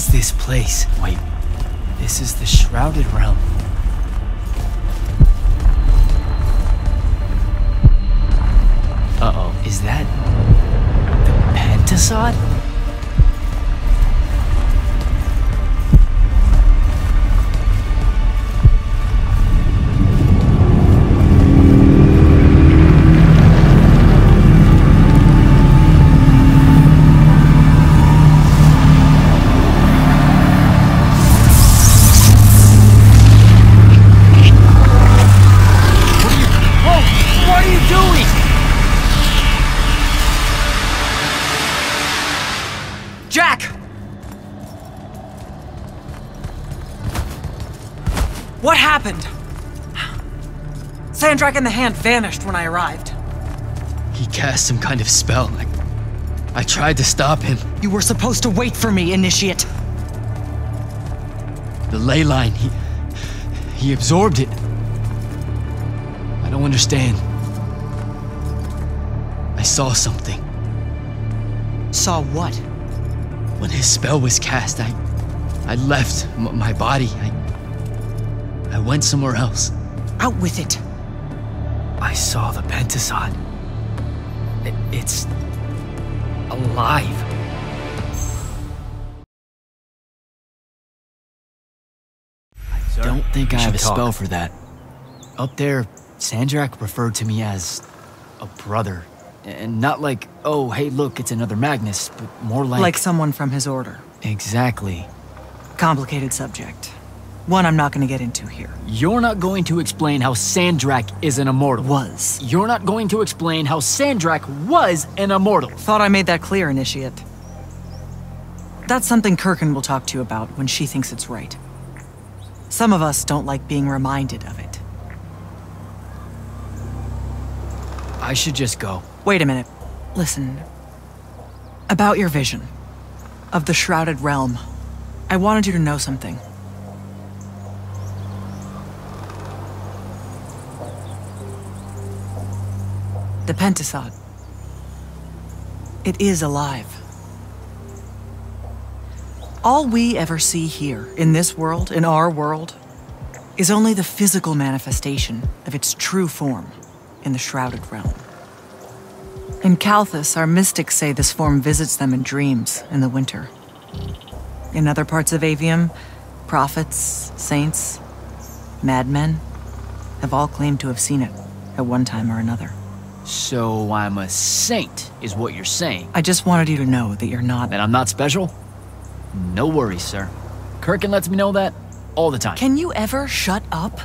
is this place? Wait, this is the Shrouded Realm. Uh-oh, is that the Pentasod? What happened? Sandrak and the Hand vanished when I arrived. He cast some kind of spell. I tried to stop him. You were supposed to wait for me, Initiate. The ley line, he absorbed it. I don't understand. I saw something. Saw what? When his spell was cast, I left my body. I went somewhere else. Out with it. I saw the Pentasod. It's alive. I don't think I have a spell for that. Up there, Sandrak referred to me as a brother. And not like, oh, hey, look, it's another Magnus, but more like... Like someone from his order. Exactly. Complicated subject. One I'm not going to get into here. You're not going to explain how Sandrak is an immortal. Was. You're not going to explain how Sandrak was an immortal. Thought I made that clear, Initiate. That's something Kirkin will talk to you about when she thinks it's right. Some of us don't like being reminded of it. I should just go. Wait a minute. Listen. About your vision of the Shrouded Realm, I wanted you to know something. The Pentasod. It is alive. All we ever see here, in this world, in our world, is only the physical manifestation of its true form in the Shrouded Realm. In Kalthus, our mystics say this form visits them in dreams in the winter. In other parts of Aveum, prophets, saints, madmen have all claimed to have seen it at one time or another. So I'm a saint, is what you're saying? I just wanted you to know that you're not... That I'm not special? No worries, sir. Kirkin lets me know that all the time. Can you ever shut up?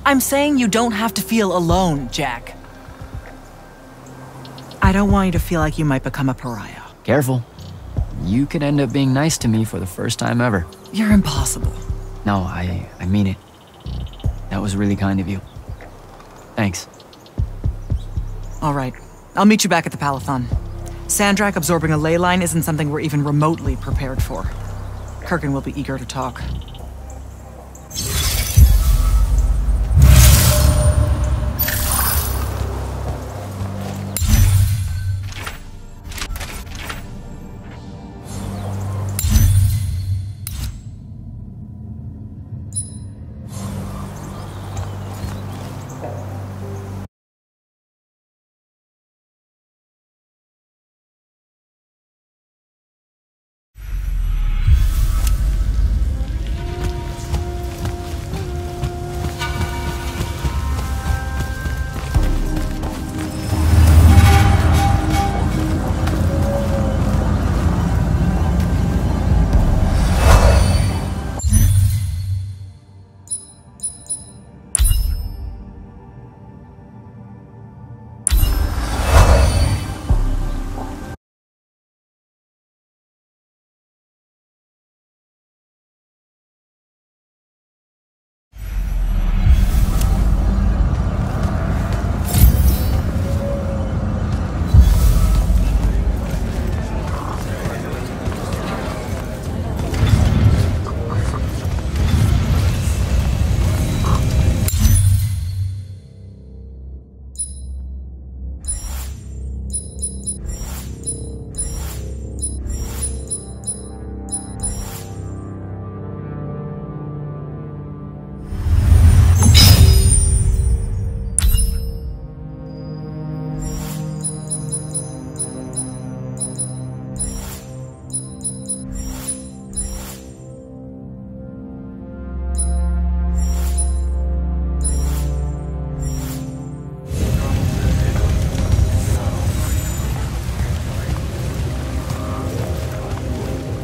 I'm saying you don't have to feel alone, Jack. I don't want you to feel like you might become a pariah. Careful. You could end up being nice to me for the first time ever. You're impossible. No, I mean it. That was really kind of you. Thanks. All right. I'll meet you back at the Palathon. Sandrak absorbing a ley line isn't something we're even remotely prepared for. Kirkin will be eager to talk.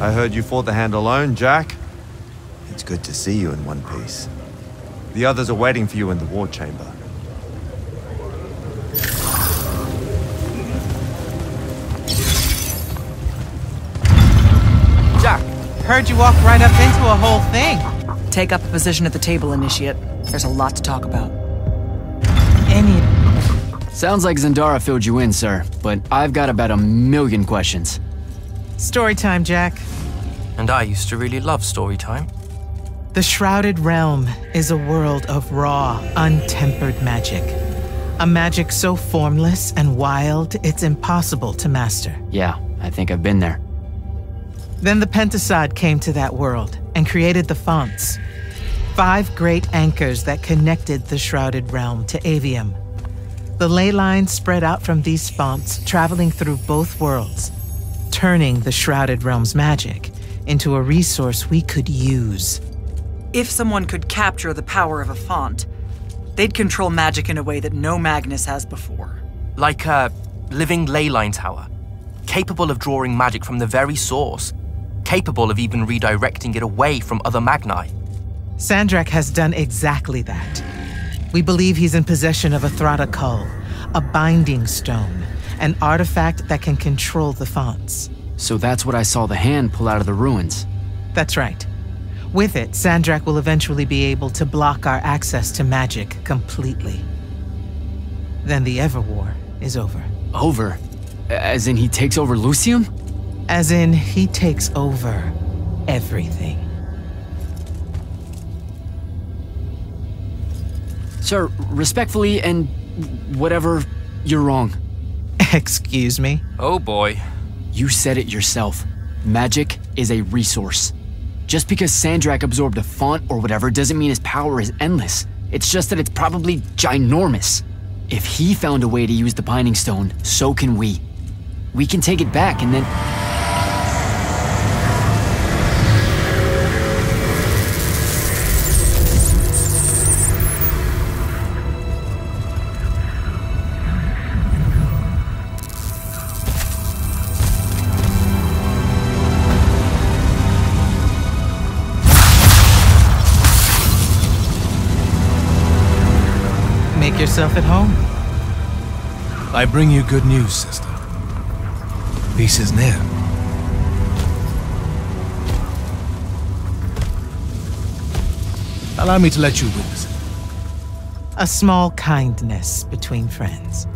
I heard you fought the hand alone, Jack. It's good to see you in one piece. The others are waiting for you in the war chamber. Jack, heard you walk right up into a whole thing. Take up a position at the table, Initiate. There's a lot to talk about. Sounds like Zendara filled you in, sir, but I've got about 1,000,000 questions. Story time, Jack. And I used to really love story time. The Shrouded Realm is a world of raw, untempered magic. A magic so formless and wild, it's impossible to master. Yeah, I think I've been there. Then the Pentasod came to that world and created the fonts. 5 great anchors that connected the Shrouded Realm to Aveum. The ley lines spread out from these fonts, traveling through both worlds, turning the Shrouded Realm's magic into a resource we could use. If someone could capture the power of a font, they'd control magic in a way that no Magnus has before. Like a living ley line tower, capable of drawing magic from the very source, capable of even redirecting it away from other Magni. Sandrak has done exactly that. We believe he's in possession of a Thrata Cull, a binding stone, an artifact that can control the fonts. So that's what I saw the hand pull out of the ruins. That's right. With it, Sandrak will eventually be able to block our access to magic completely. Then the Everwar is over. Over? As in he takes over Lucium? As in, he takes over everything. Sir, respectfully and whatever, you're wrong. Excuse me? Oh boy. You said it yourself. Magic is a resource. Just because Sandrak absorbed a font or whatever doesn't mean his power is endless. It's just that it's probably ginormous. If he found a way to use the Binding Stone, so can we. We can take it back and then... Make yourself at home. I bring you good news, sister. Peace is near. Allow me to let you witness it, A small kindness between friends.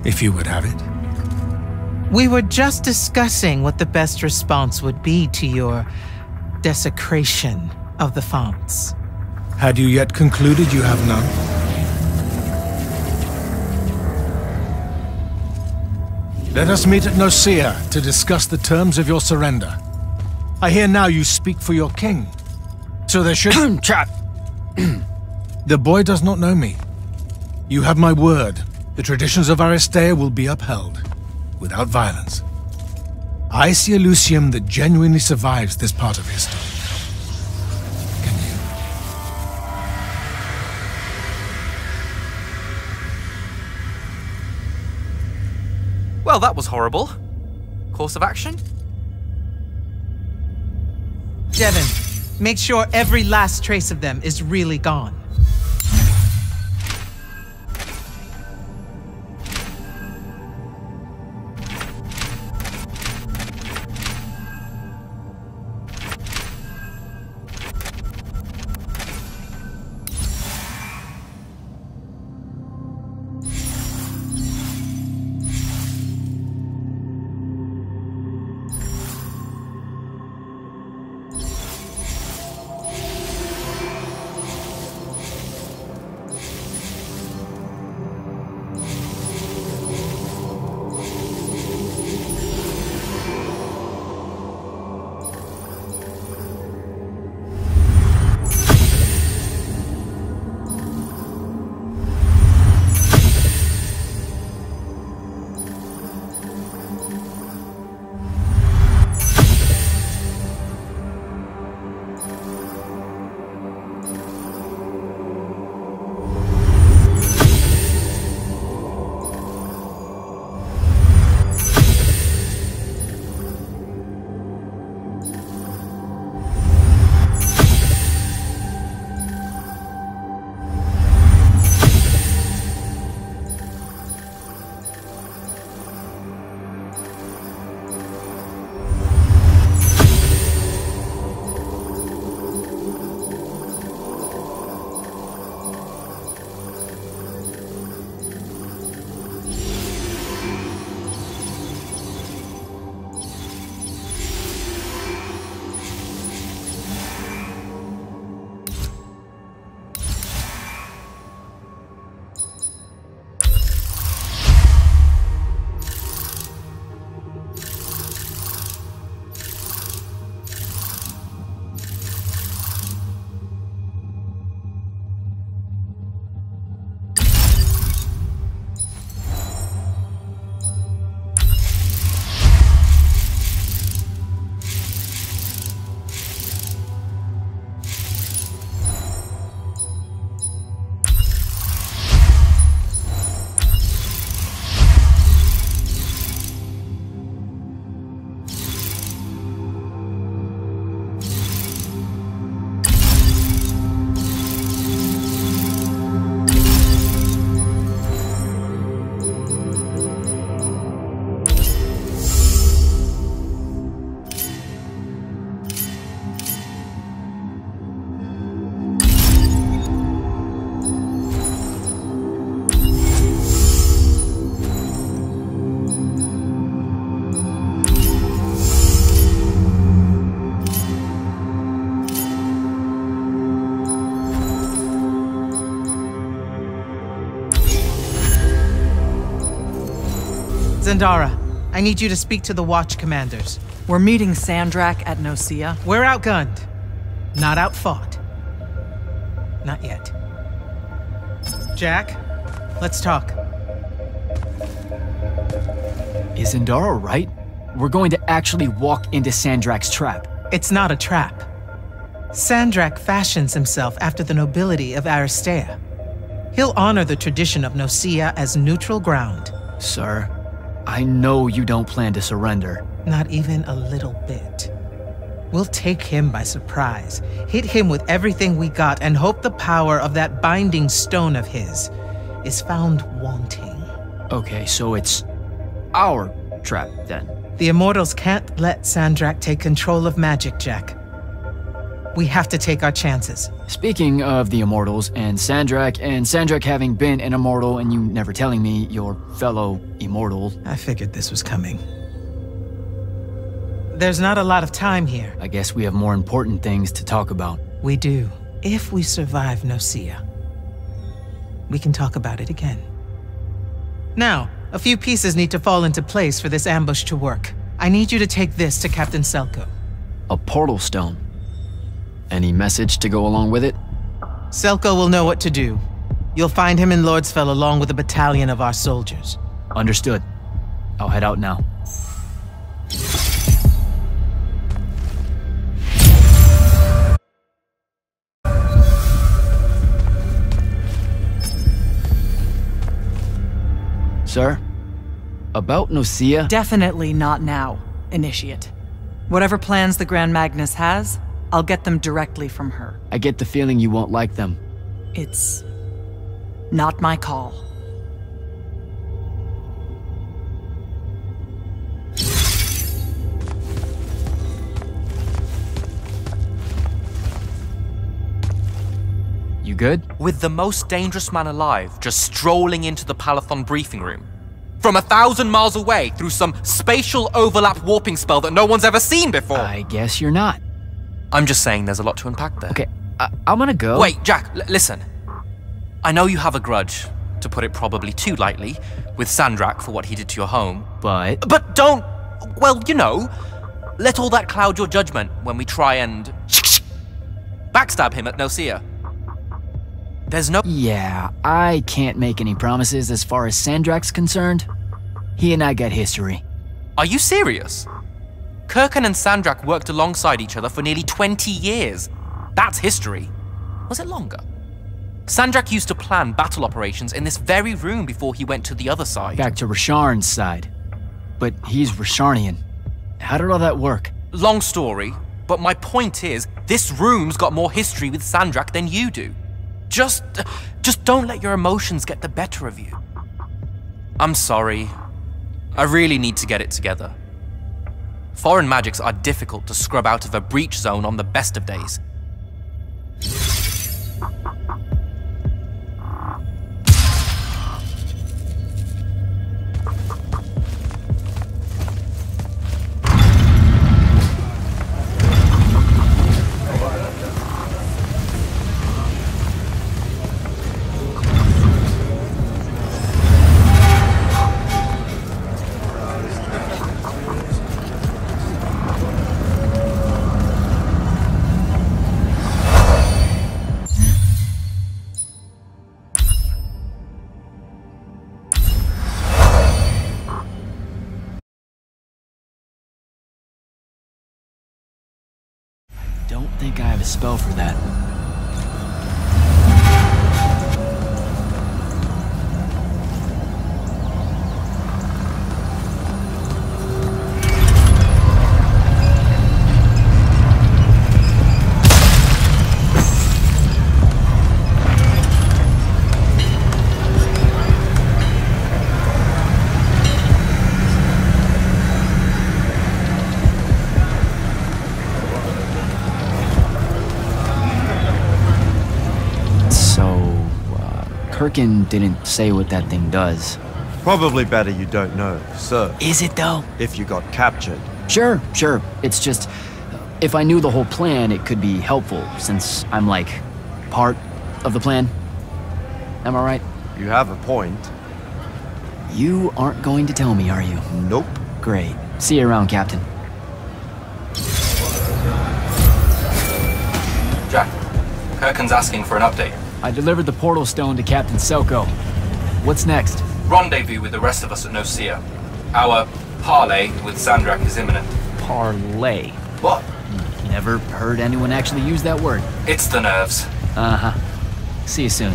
if you would have it. We were just discussing what the best response would be to your desecration of the fonts. Had you yet concluded you have none? Let us meet at Nicaea to discuss the terms of your surrender. I hear now you speak for your king. So there should... Trap! The boy does not know me. You have my word. The traditions of Aristea will be upheld, without violence. I see a Lucium that genuinely survives this part of history. Can you? Well, that was horrible. Course of action? Devin, make sure every last trace of them is really gone. Zendara, I need you to speak to the Watch commanders. We're meeting Sandrak at Nosea. We're outgunned, not outfought. Not yet. Jack, let's talk. Is Zendara right? We're going to actually walk into Sandrak's trap. It's not a trap. Sandrak fashions himself after the nobility of Aristea. He'll honor the tradition of Nosea as neutral ground. Sir, I know you don't plan to surrender. Not even a little bit. We'll take him by surprise, hit him with everything we got, and hope the power of that binding stone of his is found wanting. Okay, so it's our trap, then. The Immortals can't let Sandrak take control of magic, Jack. We have to take our chances. Speaking of the Immortals and Sandrak having been an Immortal and you never telling me your fellow Immortal. I figured this was coming. There's not a lot of time here. I guess we have more important things to talk about. We do. If we survive Nosea, we can talk about it again. Now, a few pieces need to fall into place for this ambush to work. I need you to take this to Captain Selko. A portal stone. Any message to go along with it? Selko will know what to do. You'll find him in Lordsfell along with a battalion of our soldiers. Understood. I'll head out now. Sir, about Nosea? Definitely not now, Initiate. Whatever plans the Grand Magnus has, I'll get them directly from her. I get the feeling you won't like them. It's not my call. You good? With the most dangerous man alive just strolling into the Palathon briefing room. From 1,000 miles away through some spatial overlap warping spell that no one's ever seen before. I guess you're not. I'm just saying there's a lot to unpack there. Okay, I'm gonna go. Wait, Jack, listen. I know you have a grudge, to put it probably too lightly, with Sandrak for what he did to your home. But don't, well, you know, let all that cloud your judgment when we try and backstab him at Nosea. There's no— Yeah, I can't make any promises as far as Sandrak's concerned. He and I got history. Are you serious? Kirkan and Sandrak worked alongside each other for nearly 20 years. That's history. Was it longer? Sandrak used to plan battle operations in this very room before he went to the other side. Back to Rasharn's side. But he's Rasharnian. How did all that work? Long story, but my point is, this room's got more history with Sandrak than you do. Just don't let your emotions get the better of you. I'm sorry. I really need to get it together. Foreign magics are difficult to scrub out of a breach zone on the best of days. Don't think I have a spell for that. Kirkan didn't say what that thing does. Probably better you don't know, sir. Is it though? If you got captured. Sure. It's just, if I knew the whole plan, it could be helpful, since I'm like, part of the plan. Am I right? You have a point. You aren't going to tell me, are you? Nope. Great. See you around, Captain. Jack, Kirkin's asking for an update. I delivered the portal stone to Captain Selko. What's next? Rendezvous with the rest of us at Nocia. Our parley with Sandrak is imminent. Parlay. What? Never heard anyone actually use that word. It's the nerves. Uh-huh. See you soon.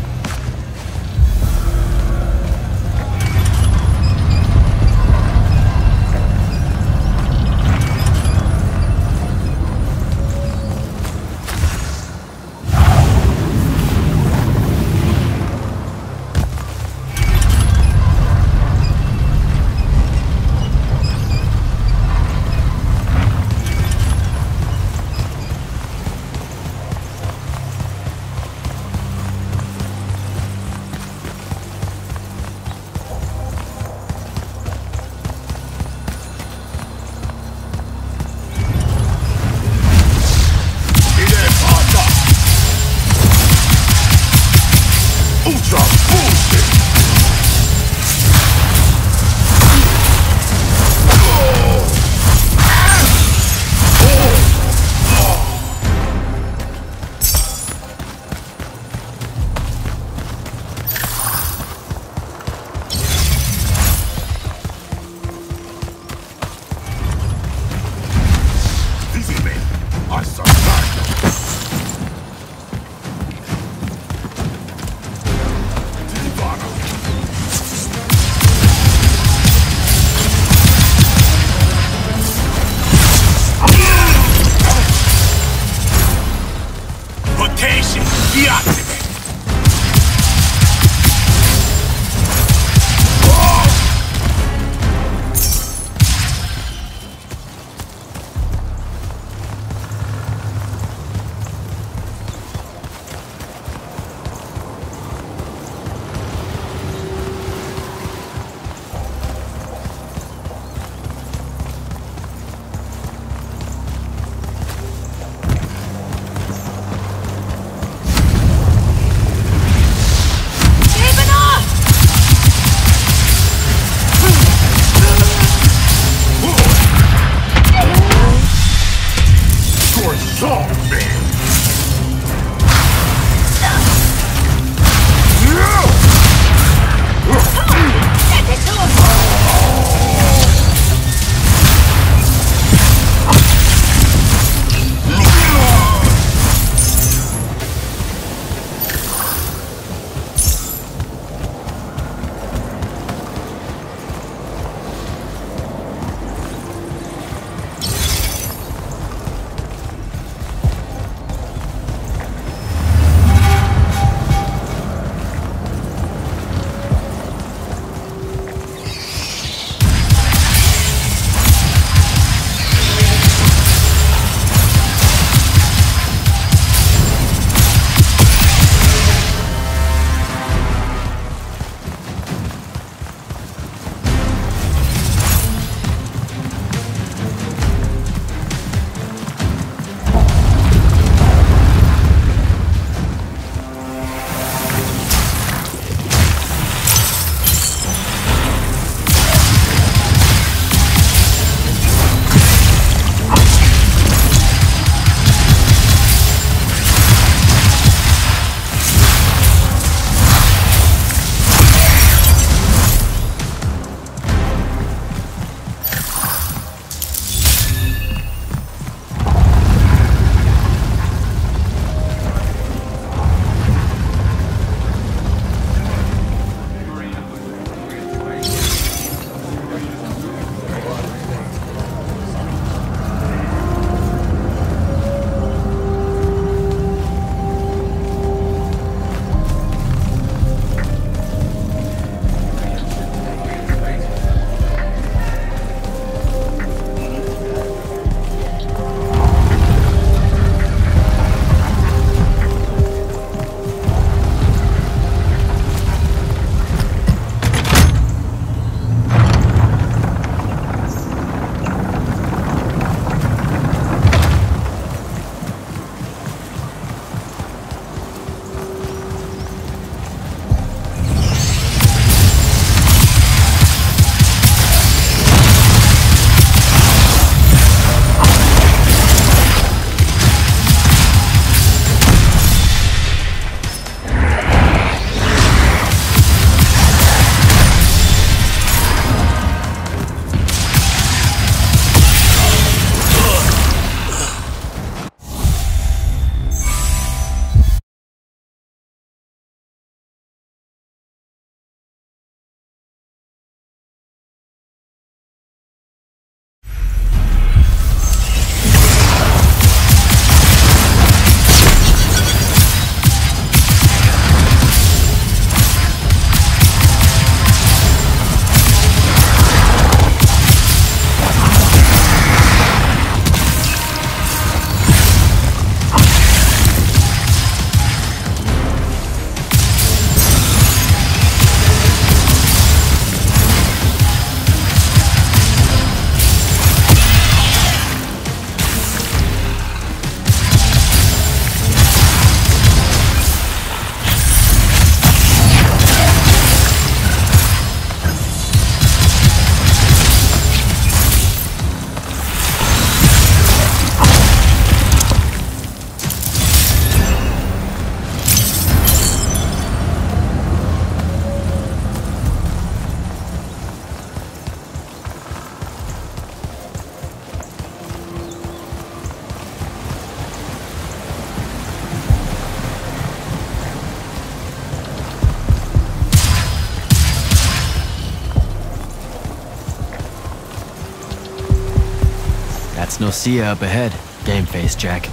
That's Nocia up ahead. Game face, Jack.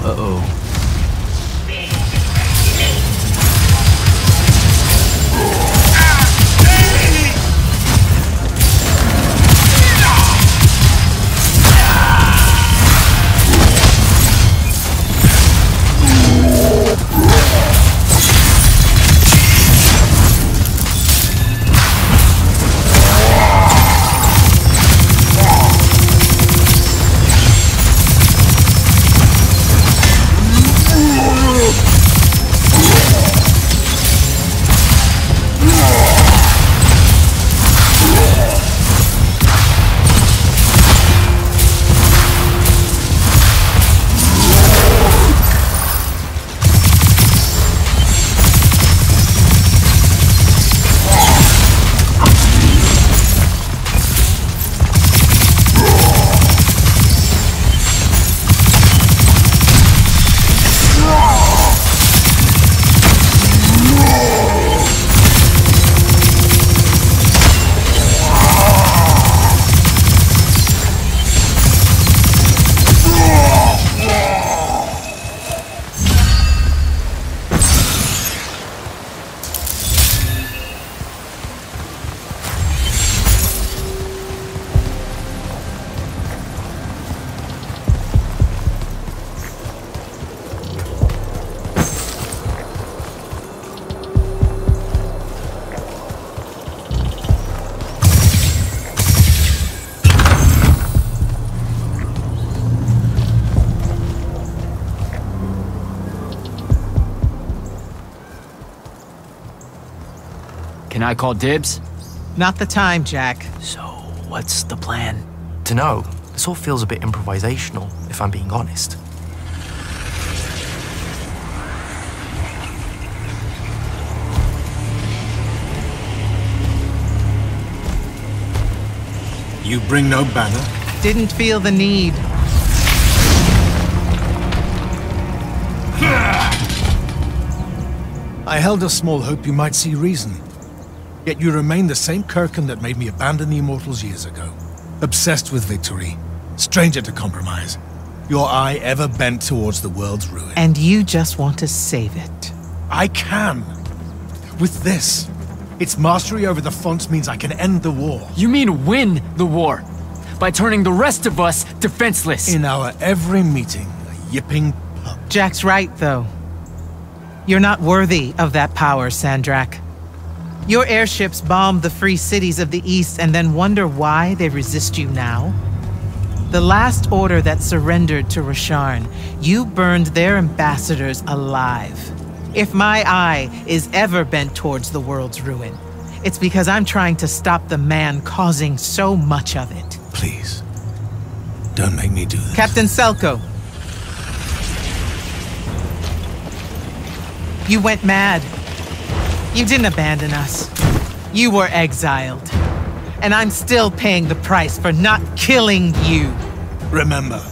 Uh-oh. Can I call dibs? Not the time, Jack. So, what's the plan? Dunno. This all feels a bit improvisational, if I'm being honest. You bring no banner? Didn't feel the need. I held a small hope you might see reason. Yet you remain the same Kirkin that made me abandon the Immortals years ago. Obsessed with victory, stranger to compromise. Your eye ever bent towards the world's ruin. And you just want to save it. I can. With this. Its mastery over the fonts means I can end the war. You mean win the war? By turning the rest of us defenseless? In our every meeting, a yipping pup. Jack's right, though. You're not worthy of that power, Sandrak. Your airships bomb the free cities of the East and then wonder why they resist you now? The last order that surrendered to Rasharn, you burned their ambassadors alive. If my eye is ever bent towards the world's ruin, it's because I'm trying to stop the man causing so much of it. Please, don't make me do this. Captain Selko. You went mad. You didn't abandon us. You were exiled. And I'm still paying the price for not killing you. Remember,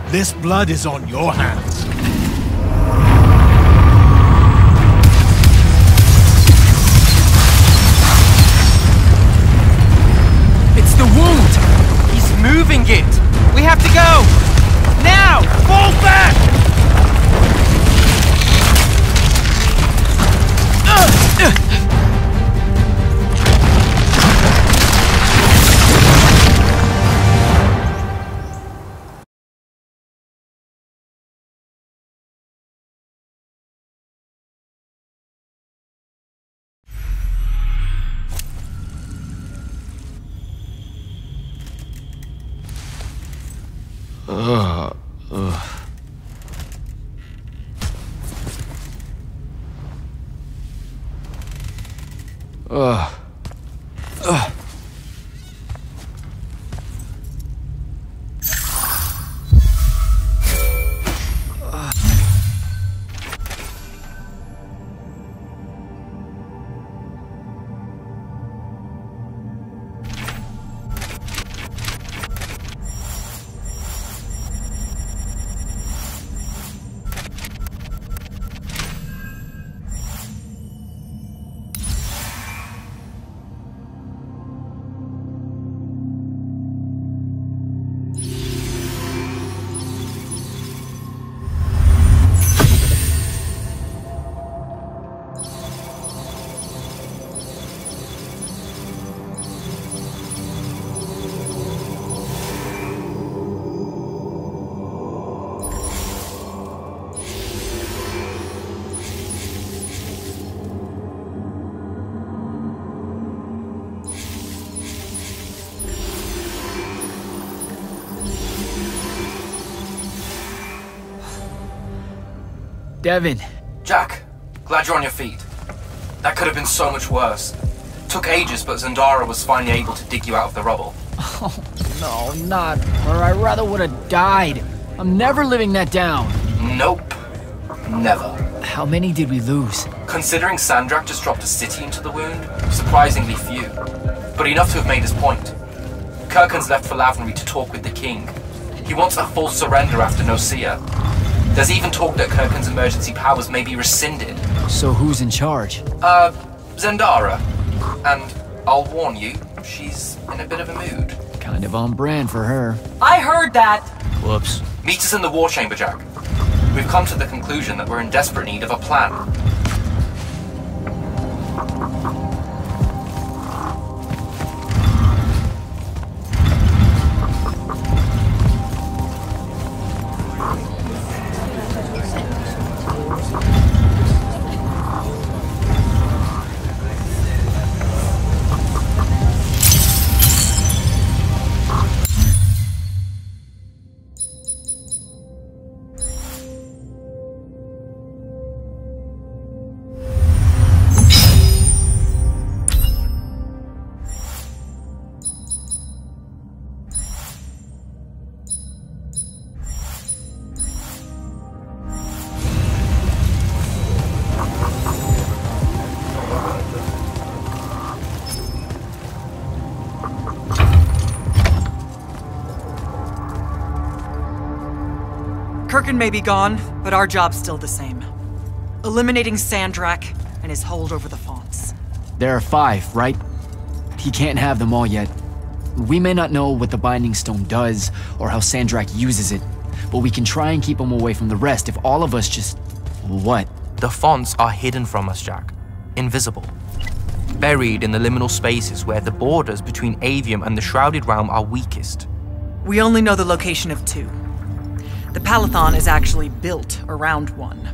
this blood is on your hands. It's the wound! He's moving it! We have to go! Now! Fall back! Devin. Jack, glad you're on your feet. That could have been so much worse. Took ages, but Zendara was finally able to dig you out of the rubble. Oh, no, not her. I rather would have died. I'm never living that down. Nope. Never. How many did we lose? Considering Sandrak just dropped a city into the wound, surprisingly few. But enough to have made his point. Kirkhan's left for Lavnery to talk with the king. He wants a full surrender after Nocia. There's even talk that Kirkhan's emergency powers may be rescinded. So who's in charge? Zendara. And I'll warn you, she's in a bit of a mood. Kind of on brand for her. I heard that! Whoops. Meet us in the war chamber, Jack. We've come to the conclusion that we're in desperate need of a plan. Kirkhan may be gone, but our job's still the same. Eliminating Sandrak and his hold over the fonts. There are 5, right? He can't have them all yet. We may not know what the Binding Stone does, or how Sandrak uses it, but we can try and keep him away from the rest if all of us just... What? The fonts are hidden from us, Jack. Invisible. Buried in the liminal spaces where the borders between Aveum and the Shrouded Realm are weakest. We only know the location of 2. The Palathon is actually built around one,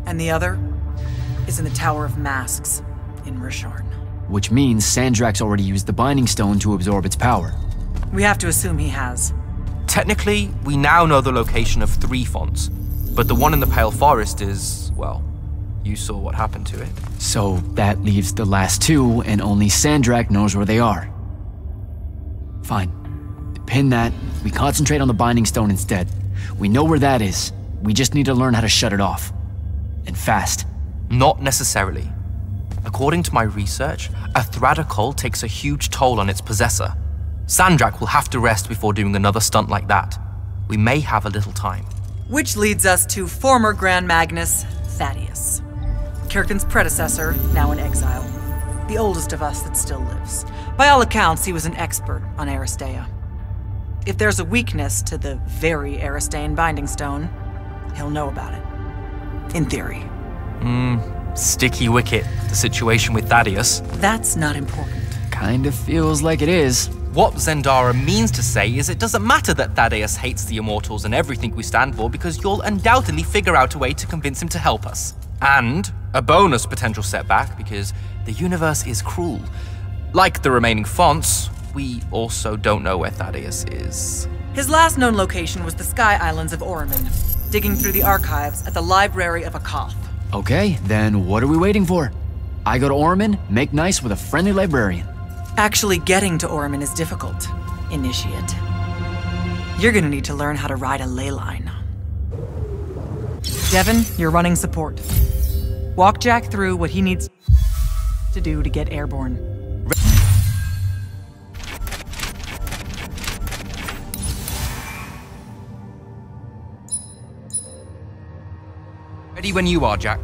and the other is in the Tower of Masks in Risharn. Which means Sandrak's already used the Binding Stone to absorb its power. We have to assume he has. Technically, we now know the location of 3 fonts, but the one in the Pale Forest is, well, you saw what happened to it. So that leaves the last 2, and only Sandrak knows where they are. Fine. Pin that. We concentrate on the Binding Stone instead. We know where that is. We just need to learn how to shut it off. And fast. Not necessarily. According to my research, a Thradakol takes a huge toll on its possessor. Sandrak will have to rest before doing another stunt like that. We may have a little time. Which leads us to former Grand Magnus, Thaddeus. Kirkhan's predecessor, now in exile. The oldest of us that still lives. By all accounts, he was an expert on Aristea. If there's a weakness to the very Aristean Binding Stone, he'll know about it. In theory. Sticky wicket, the situation with Thaddeus. That's not important. Kind of feels like it is. What Zendara means to say is it doesn't matter that Thaddeus hates the Immortals and everything we stand for, because you'll undoubtedly figure out a way to convince him to help us. And a bonus potential setback, because the universe is cruel. Like the remaining fonts, we also don't know where Thaddeus is. His last known location was the Sky Islands of Oromon, digging through the archives at the Library of Akoth. Okay, then what are we waiting for? I go to Oromon, make nice with a friendly librarian. Actually getting to Oromon is difficult, Initiate. You're gonna need to learn how to ride a ley line. Devin, you're running support. Walk Jack through what he needs to do to get airborne. Ready when you are, Jack.